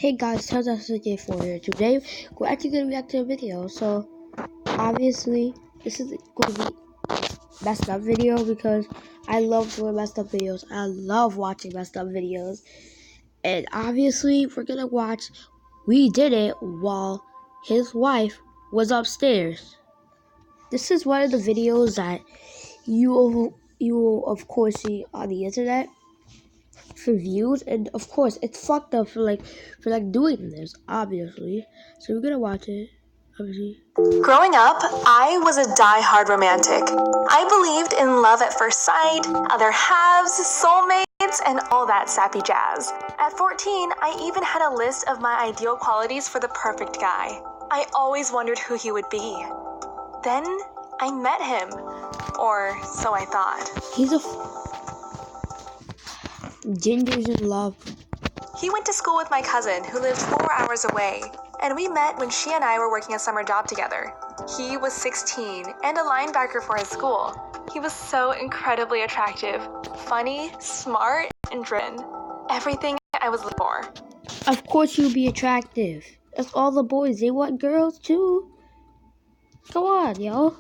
Hey guys, how's SJ4 here. Today, we're actually going to react to a video. So, obviously, this is going to be messed up video because I love doing messed up videos. I love watching messed up videos. And obviously, we're going to watch We Did It while his wife was upstairs. This is one of the videos that you will of course see on the internet for views, and of course it's fucked up for doing this, obviously. So we're gonna watch it, obviously. Growing up, I was a die-hard romantic. I believed in love at first sight, other halves, soulmates, and all that sappy jazz. At 14, I even had a list of my ideal qualities for the perfect guy. I always wondered who he would be. Then I met him, or so I thought. He's a Ginger's in love. He went to school with my cousin, who lived 4 hours away, and we met when she and I were working a summer job together. He was 16 and a linebacker for his school. He was so incredibly attractive, funny, smart, and driven. Everything I was looking for. Of course you'll be attractive. That's all the boys. They want girls too. Come on, yo.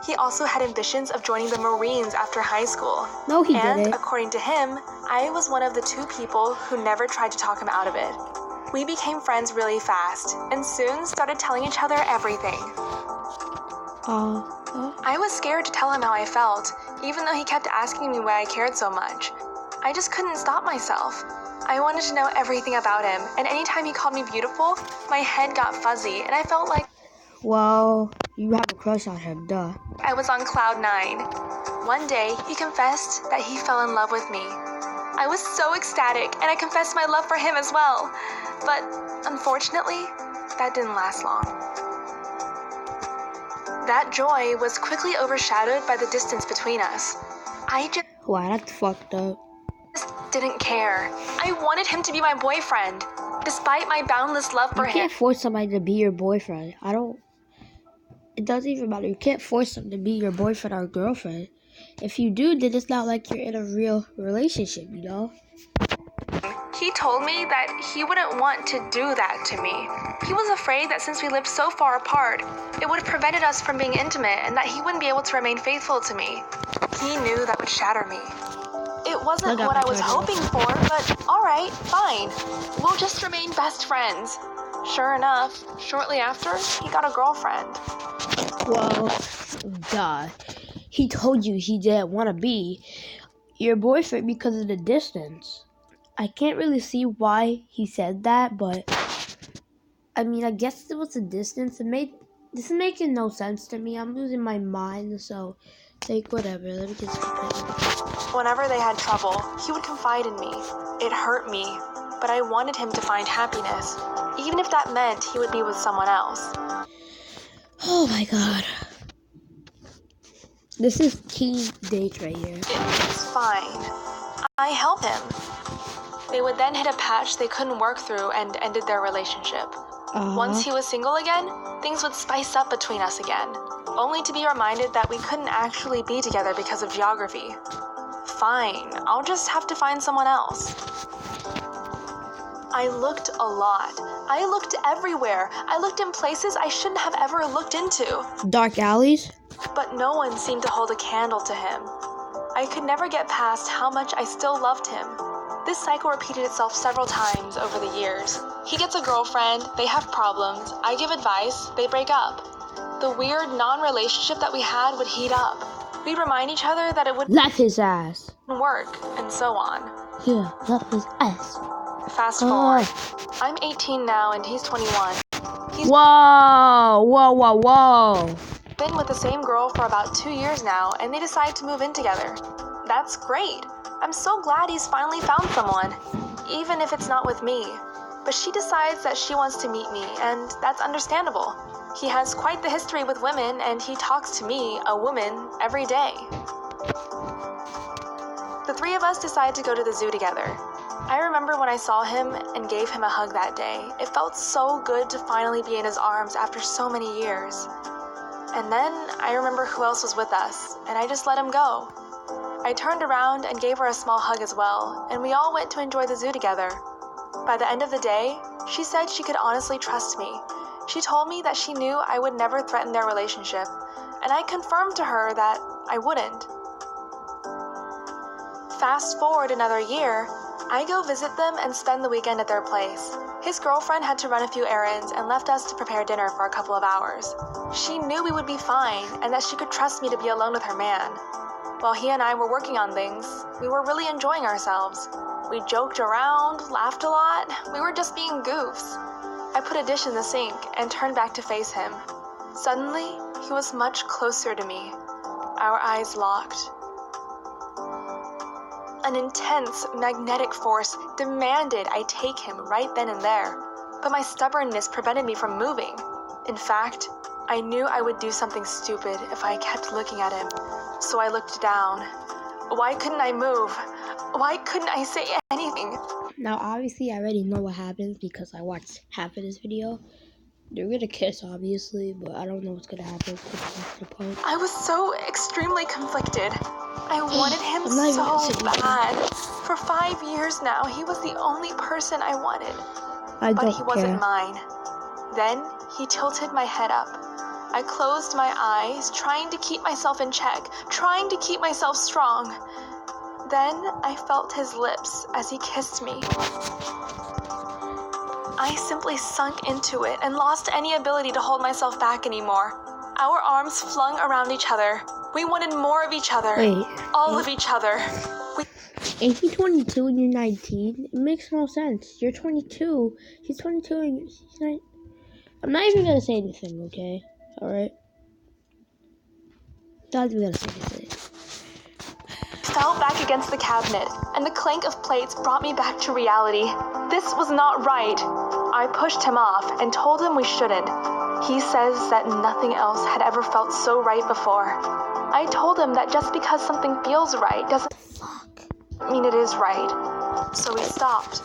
He also had ambitions of joining the Marines after high school. No, he and didn't. According to him, I was one of the 2 people who never tried to talk him out of it. We became friends really fast, and soon started telling each other everything. I was scared to tell him how I felt, even though he kept asking me why I cared so much. I just couldn't stop myself. I wanted to know everything about him, and anytime he called me beautiful, my head got fuzzy, and I felt like, well, you have a crush on him, duh. I was on cloud 9. One day, he confessed that he fell in love with me. I was so ecstatic, and I confessed my love for him as well. But unfortunately, that didn't last long. That joy was quickly overshadowed by the distance between us. I just Wow, that's fucked up. didn't care. I wanted him to be my boyfriend, despite my boundless love for You him. can't force somebody to be your boyfriend. It doesn't even matter. You can't force them to be your boyfriend or girlfriend. If you do, then it's not like you're in a real relationship, you know? He told me that he wouldn't want to do that to me. He was afraid that since we lived so far apart, it would have prevented us from being intimate and that he wouldn't be able to remain faithful to me. He knew that would shatter me. It wasn't what I was hoping for, but alright, fine. We'll just remain best friends. Sure enough, shortly after, he got a girlfriend. Well, duh. He told you he didn't want to be your boyfriend because of the distance. I can't really see why he said that, but I mean, I guess it was the distance. This is making no sense to me. I'm losing my mind, so whatever. Let me just Whenever they had trouble, he would confide in me. It hurt me, but I wanted him to find happiness, even if that meant he would be with someone else. Oh my god. This is teen date right here. It's fine. I helped him. They would then hit a patch they couldn't work through and ended their relationship. Once he was single again, things would spice up between us again, only to be reminded that we couldn't actually be together because of geography. Fine, I'll just have to find someone else. I looked a lot. I looked everywhere. I looked in places I shouldn't have ever looked into. Dark alleys? But no one seemed to hold a candle to him. I could never get past how much I still loved him. This cycle repeated itself several times over the years. He gets a girlfriend, they have problems, I give advice, they break up. The weird non-relationship that we had would heat up. We'd remind each other that it wouldn't Left his ass. work, and so on. Yeah, left his ass. Fast forward. I'm 18 now and he's 21. He's Whoa. been with the same girl for about 2 years now, and they decide to move in together. That's great. I'm so glad he's finally found someone, even if it's not with me. But she decides that she wants to meet me, and that's understandable. He has quite the history with women, and he talks to me, a woman, every day. The 3 of us decide to go to the zoo together. I remember when I saw him and gave him a hug that day. It felt so good to finally be in his arms after so many years. And then I remember who else was with us, and I just let him go. I turned around and gave her a small hug as well, and we all went to enjoy the zoo together. By the end of the day, she said she could honestly trust me. She told me that she knew I would never threaten their relationship, and I confirmed to her that I wouldn't. Fast forward another year, I go visit them and spend the weekend at their place. His girlfriend had to run a few errands and left us to prepare dinner for a couple of hours. She knew we would be fine and that she could trust me to be alone with her man. While he and I were working on things, we were really enjoying ourselves. We joked around, laughed a lot, we were just being goofs. I put a dish in the sink and turned back to face him. Suddenly, he was much closer to me. Our eyes locked. An intense magnetic force demanded I take him right then and there, but my stubbornness prevented me from moving. In fact, I knew I would do something stupid if I kept looking at him, so I looked down. Why couldn't I move? Why couldn't I say anything? Now, obviously, I already know what happens because I watched half of this video. They're gonna kiss, obviously, but I don't know what's gonna happen. I was so extremely conflicted. I wanted him I'm not even gonna so sit with bad. For 5 years now, he was the only person I wanted. I But don't he wasn't care. mine. Then he tilted my head up. I closed my eyes, trying to keep myself in check, trying to keep myself strong. Then I felt his lips as he kissed me. I simply sunk into it and lost any ability to hold myself back anymore. Our arms flung around each other. We wanted more of each other. Wait. All of each other. Ain't he 22 and you're 19? It makes no sense. You're 22. He's 22 and he's not. I'm not even gonna say anything, okay? Alright? Not even gonna say anything. Fell back against the cabinet, and the clank of plates brought me back to reality. This was not right. I pushed him off and told him we shouldn't. He says that nothing else had ever felt so right before. I told him that just because something feels right doesn't mean it is right. So we stopped.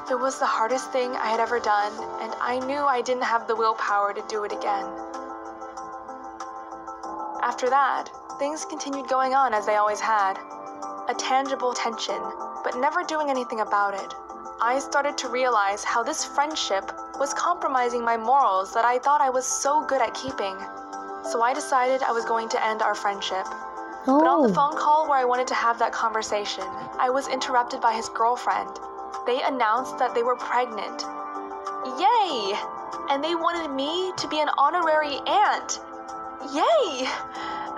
It was the hardest thing I had ever done, and I knew I didn't have the willpower to do it again. After that, things continued going on as they always had. A tangible tension, but never doing anything about it. I started to realize how this friendship was compromising my morals that I thought I was so good at keeping. So I decided I was going to end our friendship. But on the phone call where I wanted to have that conversation, I was interrupted by his girlfriend. They announced that they were pregnant. Yay! And they wanted me to be an honorary aunt. Yay!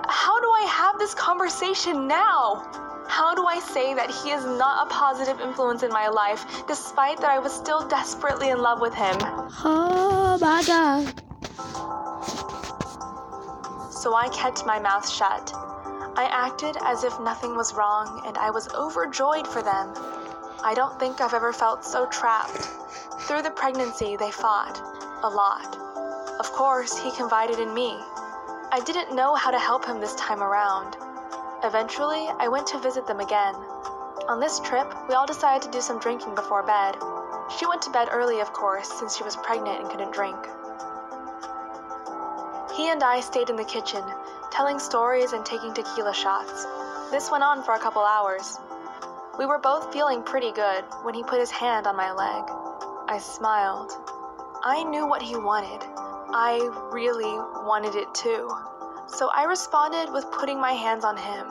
How do I have this conversation now? How do I say that he is not a positive influence in my life, despite that I was still desperately in love with him? Oh my god. So I kept my mouth shut. I acted as if nothing was wrong, and I was overjoyed for them. I don't think I've ever felt so trapped. Through the pregnancy, they fought. A lot. Of course, he confided in me. I didn't know how to help him this time around. Eventually, I went to visit them again. On this trip, we all decided to do some drinking before bed. She went to bed early, of course, since she was pregnant and couldn't drink. He and I stayed in the kitchen, telling stories and taking tequila shots. This went on for a couple hours. We were both feeling pretty good when he put his hand on my leg. I smiled. I knew what he wanted. I really wanted it too. So I responded with putting my hands on him.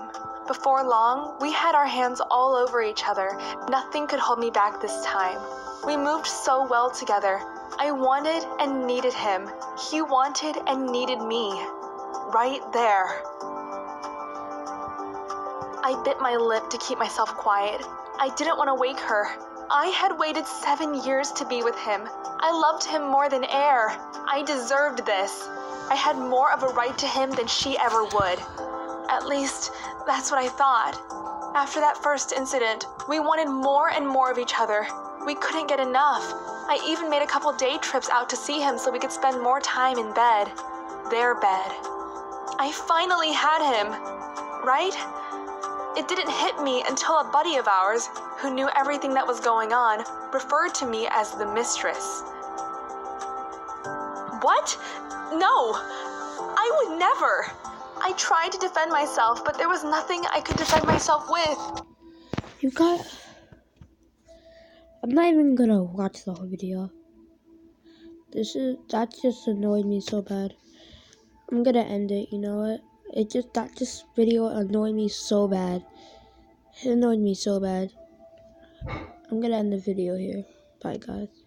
Before long, we had our hands all over each other. Nothing could hold me back this time. We moved so well together. I wanted and needed him. He wanted and needed me. Right there. I bit my lip to keep myself quiet. I didn't want to wake her. I had waited 7 years to be with him. I loved him more than air. I deserved this. I had more of a right to him than she ever would. At least, that's what I thought. After that first incident, we wanted more and more of each other. We couldn't get enough. I even made a couple day trips out to see him so we could spend more time in bed. Their bed. I finally had him. Right? It didn't hit me until a buddy of ours, who knew everything that was going on, referred to me as the mistress. What? No! I would never! I tried to defend myself, but there was nothing I could defend myself with. You got... I'm not even gonna watch the whole video. That just annoyed me so bad. I'm gonna end it, you know what? That video annoyed me so bad. It annoyed me so bad. I'm gonna end the video here. Bye guys.